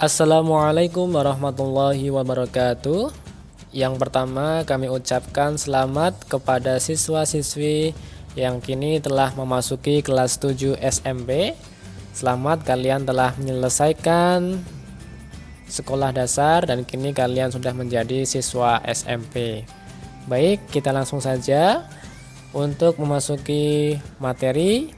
Assalamualaikum warahmatullahi wabarakatuh. Yang pertama kami ucapkan selamat kepada siswa-siswi yang kini telah memasuki kelas 7 SMP. Selamat, kalian telah menyelesaikan sekolah dasar dan kini kalian sudah menjadi siswa SMP. Baik, kita langsung saja untuk memasuki materi.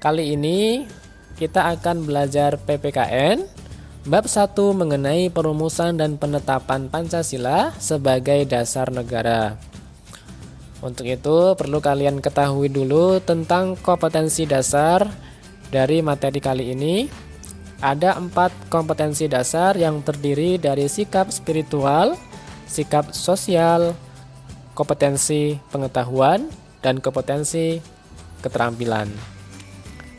Kali ini kita akan belajar PPKN Bab 1 mengenai perumusan dan penetapan Pancasila sebagai dasar negara. Untuk itu perlu kalian ketahui dulu tentang kompetensi dasar dari materi kali ini. Ada 4 kompetensi dasar yang terdiri dari sikap spiritual, sikap sosial, kompetensi pengetahuan, dan kompetensi keterampilan.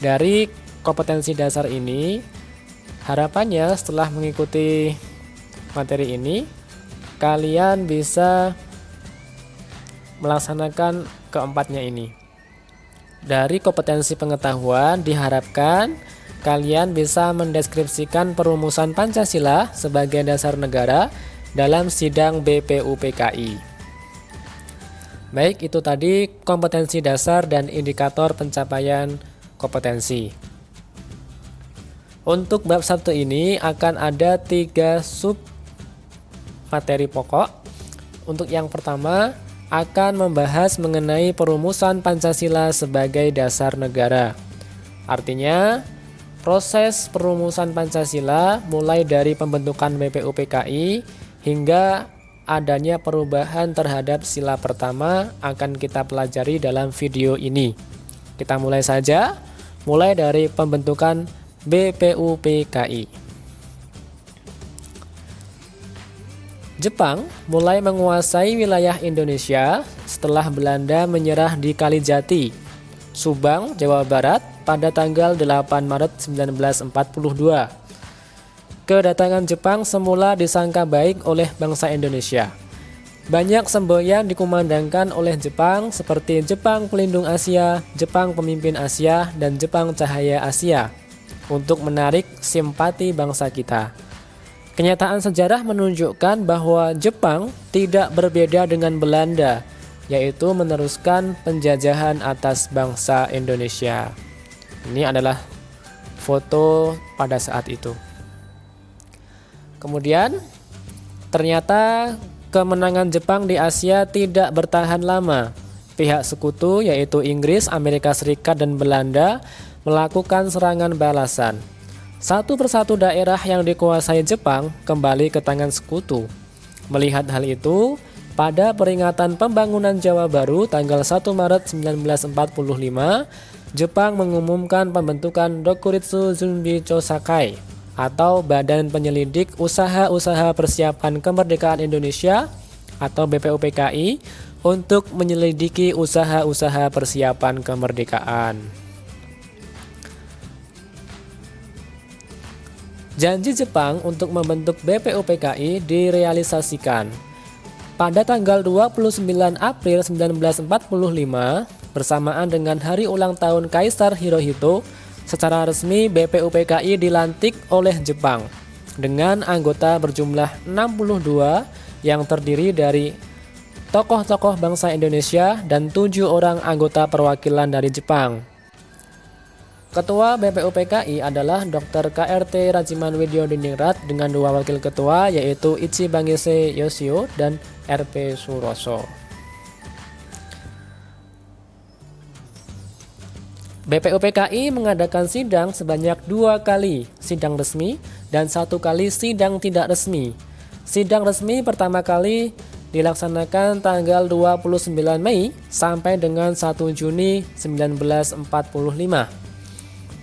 Dari kompetensi dasar ini, harapannya setelah mengikuti materi ini, kalian bisa melaksanakan keempatnya ini. Dari kompetensi pengetahuan, diharapkan kalian bisa mendeskripsikan perumusan Pancasila sebagai dasar negara dalam sidang BPUPKI. Baik, itu tadi kompetensi dasar dan indikator pencapaian kompetensi. Untuk bab 1 ini akan ada 3 sub materi pokok. Untuk yang pertama akan membahas mengenai perumusan Pancasila sebagai dasar negara. Artinya, proses perumusan Pancasila mulai dari pembentukan BPUPKI hingga adanya perubahan terhadap sila pertama akan kita pelajari dalam video ini. Kita mulai saja, mulai dari pembentukan BPUPKI. Jepang mulai menguasai wilayah Indonesia setelah Belanda menyerah di Kalijati, Subang, Jawa Barat pada tanggal 8 Maret 1942. Kedatangan Jepang semula disangka baik oleh bangsa Indonesia. Banyak semboyan dikumandangkan oleh Jepang seperti Jepang Pelindung Asia, Jepang Pemimpin Asia, dan Jepang Cahaya Asia untuk menarik simpati bangsa kita. Kenyataan sejarah menunjukkan bahwa Jepang tidak berbeda dengan Belanda, yaitu meneruskan penjajahan atas bangsa Indonesia. Ini adalah foto pada saat itu. Kemudian, ternyata kemenangan Jepang di Asia tidak bertahan lama. Pihak sekutu yaitu Inggris, Amerika Serikat, dan Belanda melakukan serangan balasan. Satu persatu daerah yang dikuasai Jepang kembali ke tangan sekutu. Melihat hal itu, pada peringatan pembangunan Jawa Baru tanggal 1 Maret 1945, Jepang mengumumkan pembentukan Dokuritsu Zunbi Chosakai atau Badan Penyelidik Usaha-Usaha Persiapan Kemerdekaan Indonesia atau BPUPKI untuk menyelidiki usaha-usaha persiapan kemerdekaan. Janji Jepang untuk membentuk BPUPKI direalisasikan. Pada tanggal 29 April 1945, bersamaan dengan hari ulang tahun Kaisar Hirohito, secara resmi BPUPKI dilantik oleh Jepang dengan anggota berjumlah 62 yang terdiri dari tokoh-tokoh bangsa Indonesia dan 7 orang anggota perwakilan dari Jepang. Ketua BPUPKI adalah Dr. KRT Rajiman Widyodiningrat dengan 2 wakil ketua yaitu Ichi Bangese Yoshio dan RP Suroso. BPUPKI mengadakan sidang sebanyak 2 kali, sidang resmi dan 1 kali sidang tidak resmi. Sidang resmi pertama kali dilaksanakan tanggal 29 Mei sampai dengan 1 Juni 1945.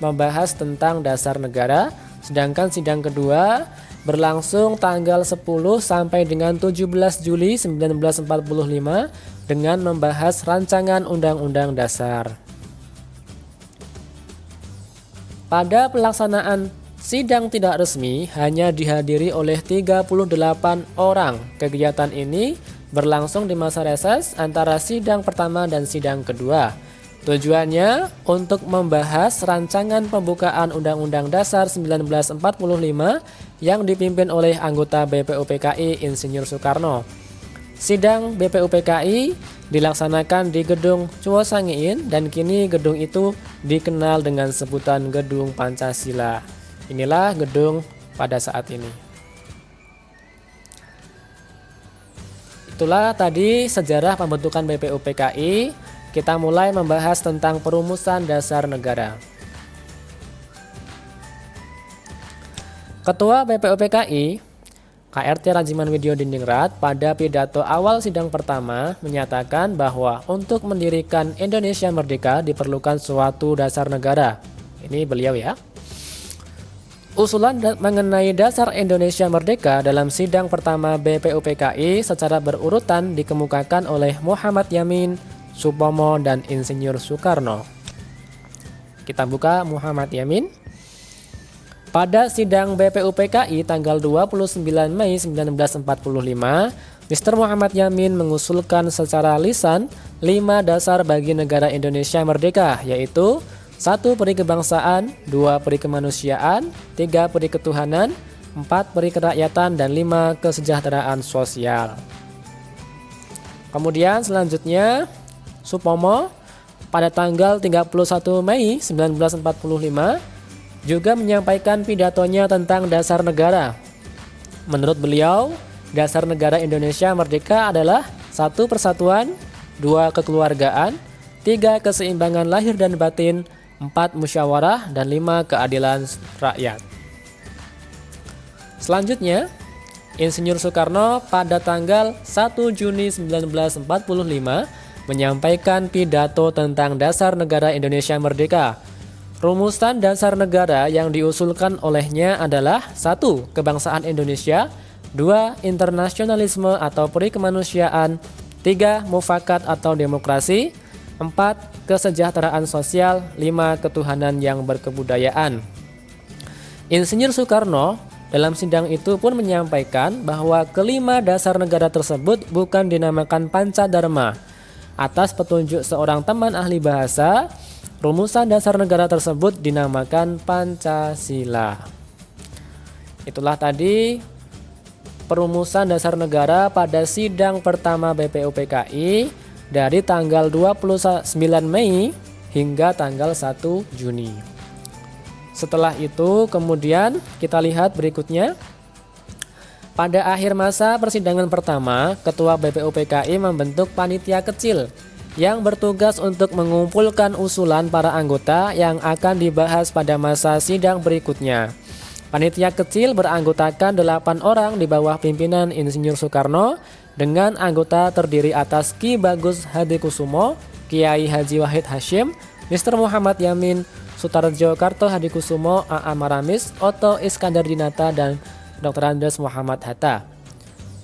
Membahas tentang dasar negara, sedangkan sidang kedua berlangsung tanggal 10 sampai dengan 17 Juli 1945 dengan membahas rancangan Undang-Undang Dasar. Pada pelaksanaan sidang tidak resmi hanya dihadiri oleh 38 orang. Kegiatan ini berlangsung di masa reses antara sidang pertama dan sidang kedua. Tujuannya untuk membahas rancangan pembukaan Undang-Undang Dasar 1945 yang dipimpin oleh anggota BPUPKI Insinyur Soekarno. Sidang BPUPKI dilaksanakan di Gedung Chuo Sangiin dan kini gedung itu dikenal dengan sebutan Gedung Pancasila. Inilah gedung pada saat ini. Itulah tadi sejarah pembentukan BPUPKI. Kita mulai membahas tentang perumusan dasar negara. Ketua BPUPKI, KRT Rajiman Widyodiningrat, pada pidato awal sidang pertama menyatakan bahwa untuk mendirikan Indonesia merdeka diperlukan suatu dasar negara. Ini beliau ya. Usulan mengenai dasar Indonesia merdeka dalam sidang pertama BPUPKI secara berurutan dikemukakan oleh Muhammad Yamin, Supomo, dan Insinyur Soekarno. Kita buka Muhammad Yamin. Pada sidang BPUPKI tanggal 29 Mei 1945, Mr. Muhammad Yamin mengusulkan secara lisan 5 dasar bagi negara Indonesia merdeka, yaitu 1. Peri kebangsaan, 2. Peri kemanusiaan, 3. Peri ketuhanan, 4. Peri kerakyatan, dan 5. Kesejahteraan sosial. Kemudian selanjutnya Supomo pada tanggal 31 Mei 1945 juga menyampaikan pidatonya tentang dasar negara. Menurut beliau, dasar negara Indonesia merdeka adalah 1. Persatuan, 2. Kekeluargaan, 3. Keseimbangan lahir dan batin, 4. Musyawarah, dan 5. Keadilan rakyat. Selanjutnya, Insinyur Soekarno pada tanggal 1 Juni 1945 menyampaikan pidato tentang dasar negara Indonesia merdeka. Rumusan dasar negara yang diusulkan olehnya adalah 1. Kebangsaan Indonesia, 2. Internasionalisme atau peri kemanusiaan, 3. Mufakat atau demokrasi, 4. Kesejahteraan sosial, 5. Ketuhanan yang berkebudayaan. Insinyur Soekarno dalam sidang itu pun menyampaikan bahwa kelima dasar negara tersebut bukan dinamakan Pancadharma. Atas petunjuk seorang teman ahli bahasa, rumusan dasar negara tersebut dinamakan Pancasila. Itulah tadi perumusan dasar negara pada sidang pertama BPUPKI dari tanggal 29 Mei hingga tanggal 1 Juni. Setelah itu kemudian kita lihat berikutnya. Pada akhir masa persidangan pertama, Ketua BPUPKI membentuk panitia kecil yang bertugas untuk mengumpulkan usulan para anggota yang akan dibahas pada masa sidang berikutnya. Panitia kecil beranggotakan 8 orang di bawah pimpinan Insinyur Soekarno dengan anggota terdiri atas Ki Bagus Hadikusumo, Kiai Haji Wahid Hasyim, Mr. Muhammad Yamin, Sutarjo Karto Hadikusumo, A.A. Maramis, Otto Iskandar Dinata, dan Dr. Andes Muhammad Hatta.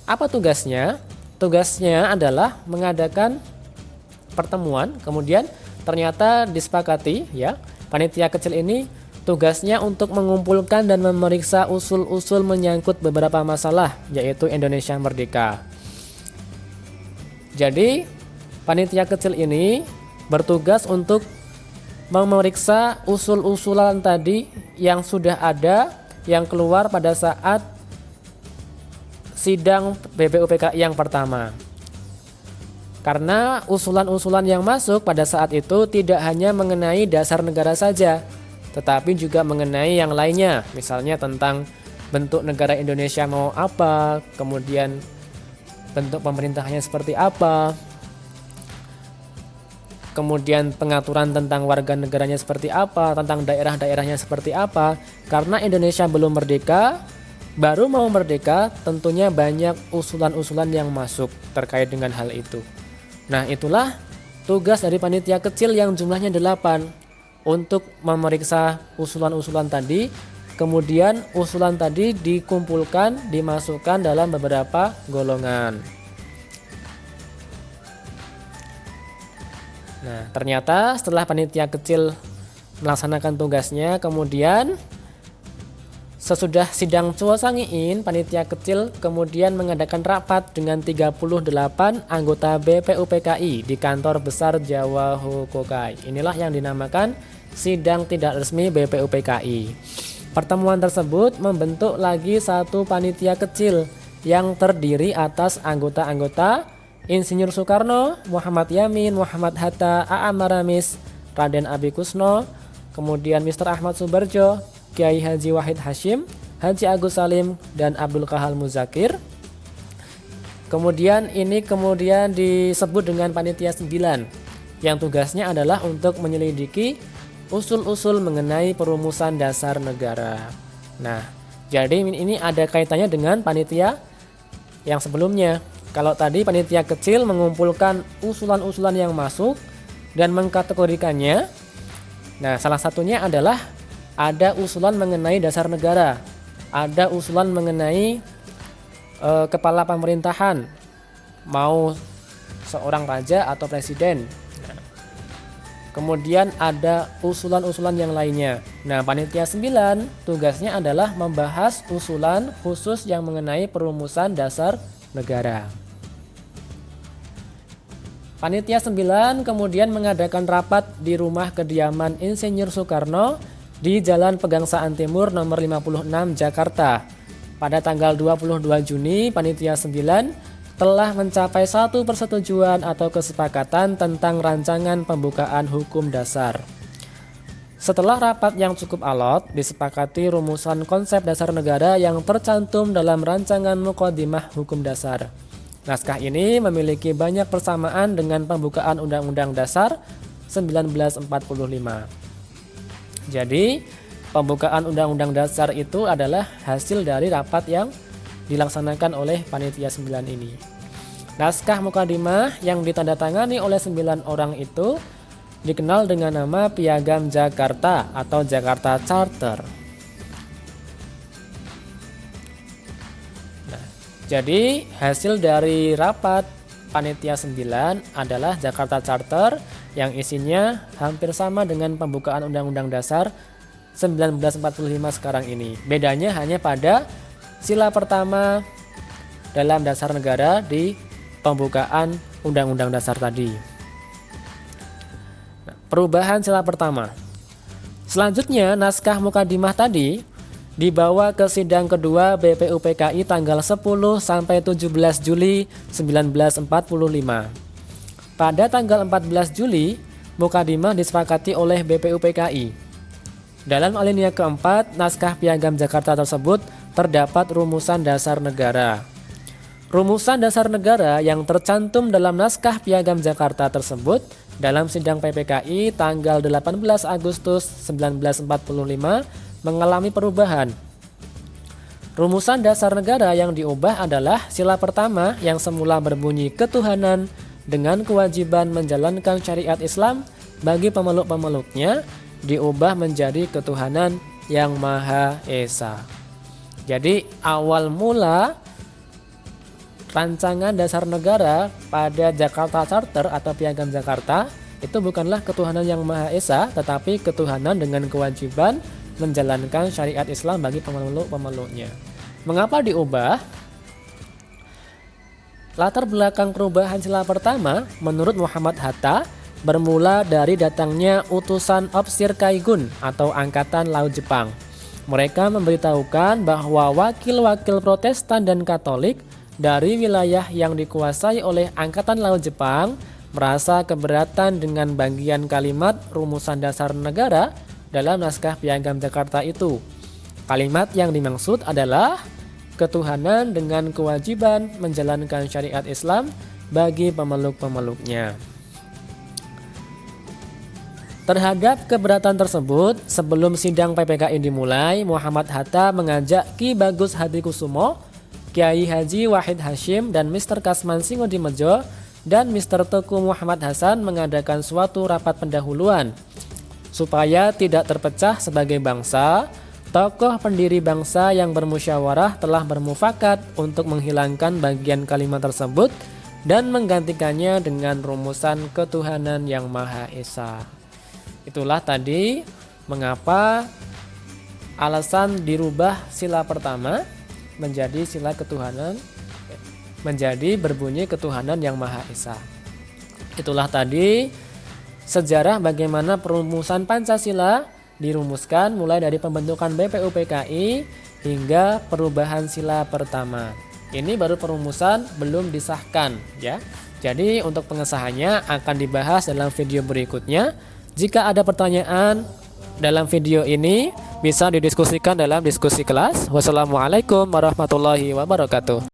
Apa tugasnya? Tugasnya adalah mengadakan pertemuan, kemudian ternyata disepakati ya, panitia kecil ini tugasnya untuk mengumpulkan dan memeriksa usul-usul menyangkut beberapa masalah, yaitu Indonesia merdeka. Jadi, panitia kecil ini bertugas untuk memeriksa usul-usulan tadi yang sudah ada, yang keluar pada saat sidang BPUPKI yang pertama. Karena usulan-usulan yang masuk pada saat itu tidak hanya mengenai dasar negara saja, tetapi juga mengenai yang lainnya, misalnya tentang bentuk negara Indonesia mau apa, kemudian bentuk pemerintahnya seperti apa, kemudian pengaturan tentang warga negaranya seperti apa, tentang daerah-daerahnya seperti apa. Karena Indonesia belum merdeka, baru mau merdeka, tentunya banyak usulan-usulan yang masuk terkait dengan hal itu. Nah, itulah tugas dari panitia kecil yang jumlahnya 8 untuk memeriksa usulan-usulan tadi. Kemudian usulan tadi dikumpulkan, dimasukkan dalam beberapa golongan. Nah, ternyata setelah panitia kecil melaksanakan tugasnya, kemudian Sesudah sidang Cuosangiin, panitia kecil kemudian mengadakan rapat dengan 38 anggota BPUPKI di kantor besar Jawa Hokokai. Inilah yang dinamakan sidang tidak resmi BPUPKI. Pertemuan tersebut membentuk lagi satu panitia kecil yang terdiri atas anggota-anggota Insinyur Soekarno, Muhammad Yamin, Muhammad Hatta, A.A. Maramis, Raden Abi Kusno, kemudian Mr. Ahmad Subarjo, Kiai Haji Wahid Hashim, Haji Agus Salim, dan Abdul Kahal Muzakir. Kemudian disebut dengan Panitia 9 yang tugasnya adalah untuk menyelidiki usul-usul mengenai perumusan dasar negara. Nah, jadi ini ada kaitannya dengan panitia yang sebelumnya. Kalau tadi panitia kecil mengumpulkan usulan-usulan yang masuk dan mengkategorikannya. Nah, salah satunya adalah ada usulan mengenai dasar negara, ada usulan mengenai kepala pemerintahan, mau seorang raja atau presiden. Kemudian ada usulan-usulan yang lainnya. Nah, panitia 9 tugasnya adalah membahas usulan khusus yang mengenai perumusan dasar negara. Panitia 9 kemudian mengadakan rapat di rumah kediaman Insinyur Soekarno di Jalan Pegangsaan Timur nomor 56 Jakarta. Pada tanggal 22 Juni, Panitia 9 telah mencapai satu persetujuan atau kesepakatan tentang rancangan pembukaan hukum dasar. Setelah rapat yang cukup alot, disepakati rumusan konsep dasar negara yang tercantum dalam rancangan Muqaddimah Hukum Dasar. Naskah ini memiliki banyak persamaan dengan pembukaan Undang-Undang Dasar 1945. Jadi, pembukaan Undang-Undang Dasar itu adalah hasil dari rapat yang dilaksanakan oleh Panitia 9 ini. Naskah Muqaddimah yang ditandatangani oleh 9 orang itu dikenal dengan nama Piagam Jakarta atau Jakarta Charter. Nah, jadi hasil dari rapat Panitia 9 adalah Jakarta Charter yang isinya hampir sama dengan pembukaan Undang-Undang Dasar 1945 sekarang ini. Bedanya hanya pada sila pertama dalam dasar negara di pembukaan Undang-Undang Dasar tadi. Nah, perubahan sila pertama. Selanjutnya, naskah Muqaddimah tadi dibawa ke sidang kedua BPUPKI tanggal 10 sampai 17 Juli 1945. Pada tanggal 14 Juli, Muqaddimah disepakati oleh BPUPKI. Dalam alinea keempat, naskah Piagam Jakarta tersebut terdapat rumusan dasar negara. Rumusan dasar negara yang tercantum dalam naskah Piagam Jakarta tersebut dalam sidang PPKI tanggal 18 Agustus 1945 mengalami perubahan. Rumusan dasar negara yang diubah adalah sila pertama yang semula berbunyi ketuhanan dengan kewajiban menjalankan syariat Islam bagi pemeluk-pemeluknya diubah menjadi ketuhanan yang Maha Esa. Jadi awal mula rancangan dasar negara pada Jakarta Charter atau Piagam Jakarta itu bukanlah ketuhanan yang Maha Esa, tetapi ketuhanan dengan kewajiban menjalankan syariat Islam bagi pemeluk-pemeluknya. Mengapa diubah? Latar belakang perubahan sila pertama menurut Muhammad Hatta bermula dari datangnya utusan Opsir Kaigun atau Angkatan Laut Jepang. Mereka memberitahukan bahwa wakil-wakil Protestan dan Katolik dari wilayah yang dikuasai oleh Angkatan Laut Jepang merasa keberatan dengan bagian kalimat rumusan dasar negara dalam naskah Piagam Jakarta itu. Kalimat yang dimaksud adalah ketuhanan dengan kewajiban menjalankan syariat Islam bagi pemeluk-pemeluknya. Terhadap keberatan tersebut, sebelum sidang PPKI dimulai, Muhammad Hatta mengajak Ki Bagus Hadikusumo, Kiai Haji Wahid Hashim, dan Mr. Kasman Singodimedjo dan Mr. Teku Muhammad Hasan mengadakan suatu rapat pendahuluan. Supaya tidak terpecah sebagai bangsa, tokoh pendiri bangsa yang bermusyawarah telah bermufakat untuk menghilangkan bagian kalimat tersebut dan menggantikannya dengan rumusan ketuhanan yang Maha Esa. Itulah tadi mengapa alasan dirubah sila pertama menjadi sila ketuhanan, menjadi berbunyi ketuhanan yang Maha Esa. Itulah tadi sejarah bagaimana perumusan Pancasila dirumuskan mulai dari pembentukan BPUPKI hingga perubahan sila pertama. Ini baru perumusan, belum disahkan ya. Jadi untuk pengesahannya akan dibahas dalam video berikutnya. Jika ada pertanyaan dalam video ini bisa didiskusikan dalam diskusi kelas. Wassalamualaikum warahmatullahi wabarakatuh.